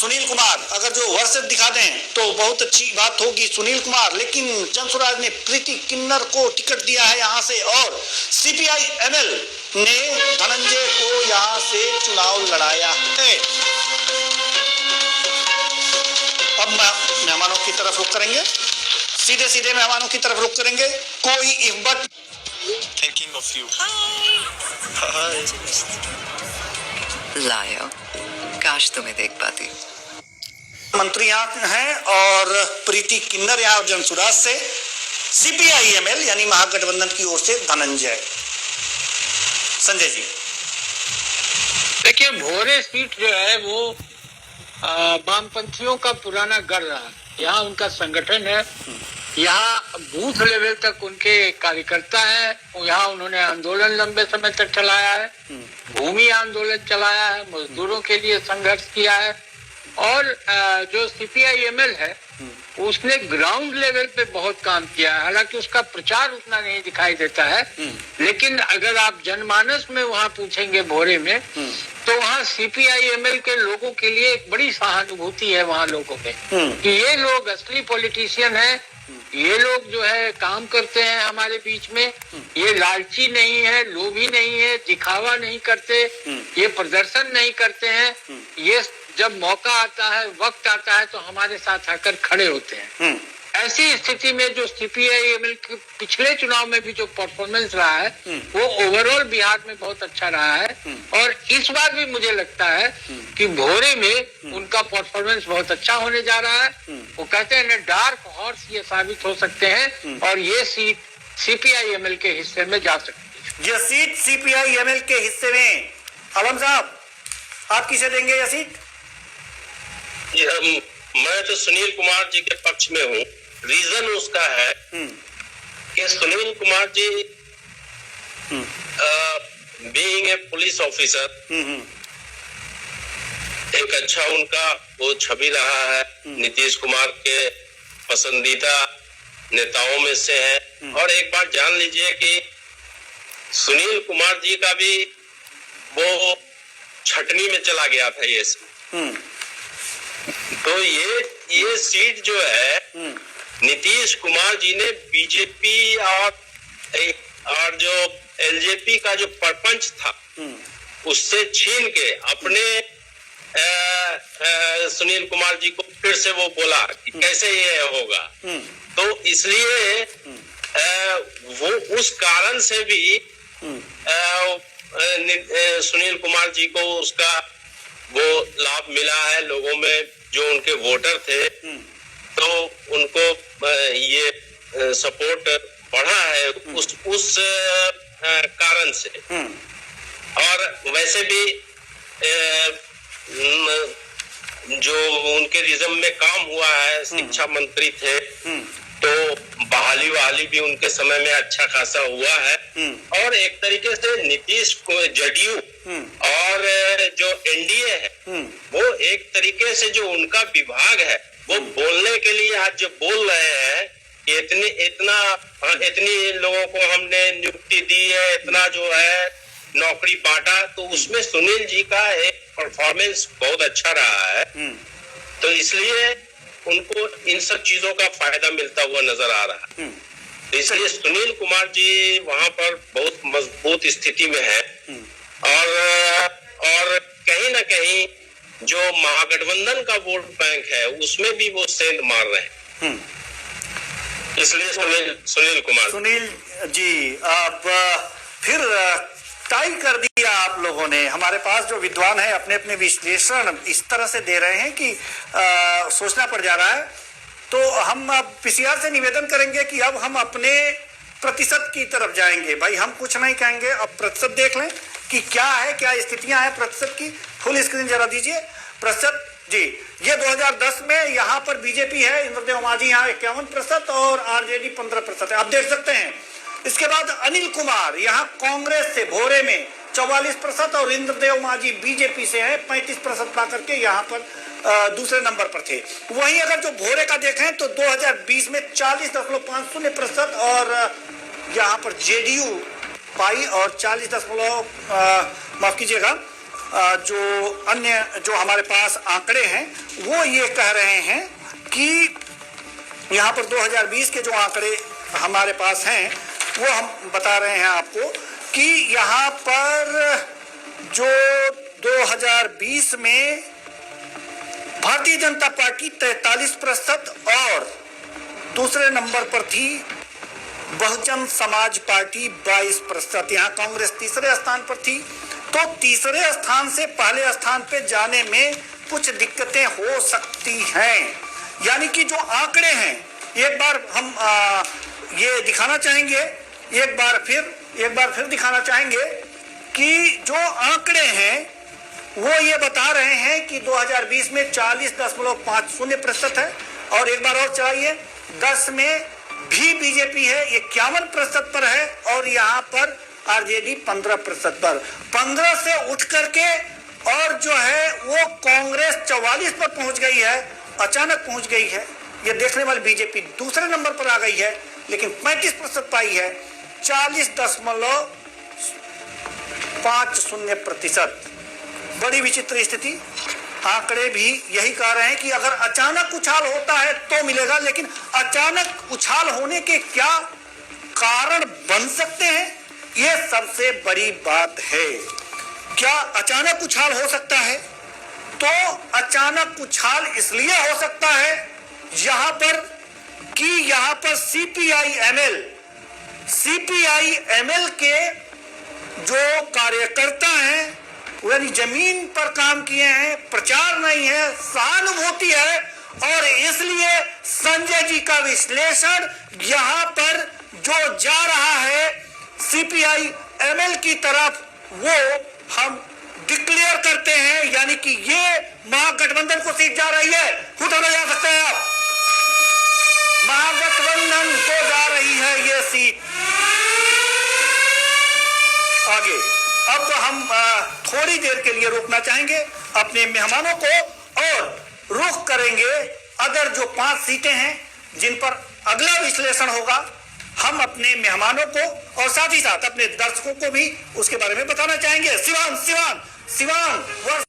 सुनील कुमार अगर जो वर्ष दिखा दें तो बहुत अच्छी बात होगी सुनील कुमार, लेकिन जनसुराज ने प्रीति किन्नर को टिकट दिया है यहाँ से और सीपीआई एमएल ने धनंजय को यहाँ से चुनाव लड़ाया है। अब मेहमानों की तरफ रुख करेंगे, सीधे सीधे मेहमानों की तरफ रुख करेंगे। कोई if but Thinking of you. Hi. लाया, काश तुम्हें देख पाती। मंत्री यहाँ हैं और प्रीति किन्नर यहाँ जनसुराज से, सीपीआई एमएल यानी महागठबंधन की ओर से धनंजय। संजय जी देखिए, भोरे सीट जो है वो वामपंथियों का पुराना गढ़ रहा है। यहाँ उनका संगठन है, यहाँ बूथ लेवल तक उनके कार्यकर्ता हैं। यहाँ उन्होंने आंदोलन लंबे समय तक चलाया है, भूमि आंदोलन चलाया है, मजदूरों के लिए संघर्ष किया है। और जो सीपीआई एमएल है उसने ग्राउंड लेवल पे बहुत काम किया है। हालांकि उसका प्रचार उतना नहीं दिखाई देता है, लेकिन अगर आप जनमानस में वहाँ पूछेंगे भोरे में तो वहाँ सीपीआई एमएल के लोगों के लिए एक बड़ी सहानुभूति है वहाँ लोगों में कि ये लोग असली पॉलिटिशियन हैं, ये लोग जो है काम करते हैं हमारे बीच में, ये लालची नहीं है, लोभी नहीं है, दिखावा नहीं करते, ये प्रदर्शन नहीं करते हैं, ये जब मौका आता है, वक्त आता है तो हमारे साथ आकर खड़े होते हैं। ऐसी स्थिति में जो सीपीआई एमएल के पिछले चुनाव में भी जो परफॉर्मेंस रहा है वो ओवरऑल बिहार में बहुत अच्छा रहा है और इस बार भी मुझे लगता है कि भोरे में उनका परफॉर्मेंस बहुत अच्छा होने जा रहा है। वो कहते हैं ना, डार्क हॉर्स ये साबित हो सकते हैं और ये सीट सीपीआई एमएल के हिस्से में जा सकती है। यह सीट सीपीआई एमएल के हिस्से में, आलम साहब आप किसे देंगे यह सीट? मैं तो सुनील कुमार जी के पक्ष में हूँ। रीजन उसका है कि Sunil Kumar ji being a police officer एक अच्छा उनका वो छवि रहा है, नीतीश कुमार के पसंदीदा नेताओं में से है। और एक बात जान लीजिए कि सुनील कुमार जी का भी वो छटनी में चला गया था ये तो ये सीट जो है नीतीश कुमार जी ने बीजेपी और जो एलजेपी का जो परपंच था उससे छीन के अपने सुनील कुमार जी को फिर से वो बोला कि कैसे ये होगा। तो इसलिए वो उस कारण से भी सुनील कुमार जी को उसका वो लाभ मिला है लोगों में, जो उनके वोटर थे तो उनको ये सपोर्ट बढ़ा है उस कारण से। और वैसे भी जो उनके रिज्म में काम हुआ है, शिक्षा मंत्री थे तो बहाली भी उनके समय में अच्छा खासा हुआ है। और एक तरीके से नीतीश को जदयू और जो एनडीए है वो एक तरीके से जो उनका विभाग है वो बोलने के लिए आज जो बोल रहे हैं कि इतनी लोगों को हमने नियुक्ति दी है, इतना जो है नौकरी बांटा, तो उसमें सुनील जी का एक परफॉर्मेंस बहुत अच्छा रहा है। तो इसलिए उनको इन सब चीजों का फायदा मिलता हुआ नजर आ रहा है। तो इसलिए सुनील कुमार जी वहां पर बहुत मजबूत स्थिति में है और कहीं ना कहीं जो महागठबंधन का वोट बैंक है उसमें भी वो सेंध मार रहे हैं। इसलिए सुनील जी, आप फिर टाई कर दिया आप लोगों ने। हमारे पास जो विद्वान है अपने अपने विश्लेषण इस तरह से दे रहे हैं कि सोचना पड़ जा रहा है। तो हम अब पीसीआर से निवेदन करेंगे कि अब हम अपने प्रतिशत की तरफ जाएंगे। भाई हम कुछ नहीं कहेंगे, अब प्रतिशत देख लें कि क्या है, क्या स्थितियां हैं प्रतिशत की। फुल स्क्रीन जरा दीजिए प्रतिशत जी। ये 2010 में यहाँ पर बीजेपी है, इंद्रदेव माझी यहाँ 51% और आरजेडी 15% है, आप देख सकते हैं। इसके बाद अनिल कुमार यहाँ कांग्रेस से भोरे में 44% और इंद्रदेव माझी बीजेपी से है 35% पा करके यहाँ पर दूसरे नंबर पर थे। वहीं अगर जो भोरे का देखें तो 2020 में 40.50% और यहाँ पर जेडीयू पाई और 40 माफ कीजिएगा जो अन्य जो हमारे पास आंकड़े हैं वो ये कह रहे हैं कि यहाँ पर 2020 के जो आंकड़े हमारे पास हैं वो हम बता रहे हैं आपको कि यहाँ पर जो 2020 में भारतीय जनता पार्टी 43% और दूसरे नंबर पर थी बहुजन समाज पार्टी 22%। यहाँ कांग्रेस तीसरे स्थान पर थी। तो तीसरे स्थान से पहले स्थान पे जाने में कुछ दिक्कतें हो सकती हैं। यानी कि जो आंकड़े हैं एक बार हम ये दिखाना चाहेंगे, एक बार फिर दिखाना चाहेंगे कि जो आंकड़े हैं वो ये बता रहे हैं कि 2020 में 40.50% है और एक बार और चलाइए 10 में भी बीजेपी है 51% पर है और यहाँ पर आरजेडी 15% पर, 15 से उठ करके और जो है वो कांग्रेस 44 पर पहुंच गई है, अचानक पहुंच गई है। ये देखने वाली बीजेपी दूसरे नंबर पर आ गई है लेकिन 35% पाई है, 40.50%। बड़ी विचित्र स्थिति। आंकड़े भी यही कह रहे हैं कि अगर अचानक उछाल होता है तो मिलेगा, लेकिन अचानक उछाल होने के क्या कारण बन सकते हैं, ये सबसे बड़ी बात है। क्या अचानक उछाल हो सकता है? तो अचानक उछाल इसलिए हो सकता है यहाँ पर सीपीआई-एमएल के जो कार्यकर्ता हैं यानी जमीन पर काम किए हैं, प्रचार नहीं है, सहानुभूति है और इसलिए संजय जी का विश्लेषण यहाँ पर जो जा रहा है सीपीआई-एमएल की तरफ वो हम डिक्लेयर करते हैं, यानी कि ये महागठबंधन को सीट जा रही है। उठाना जा सकते हैं आप, महागठबंधन को जा रही है ये सीट आगे। अब तो हम थोड़ी देर के लिए रुकना चाहेंगे अपने मेहमानों को और रुख करेंगे अगर जो 5 सीटें हैं जिन पर अगला विश्लेषण होगा, हम अपने मेहमानों को और साथ ही साथ अपने दर्शकों को भी उसके बारे में बताना चाहेंगे। सिवान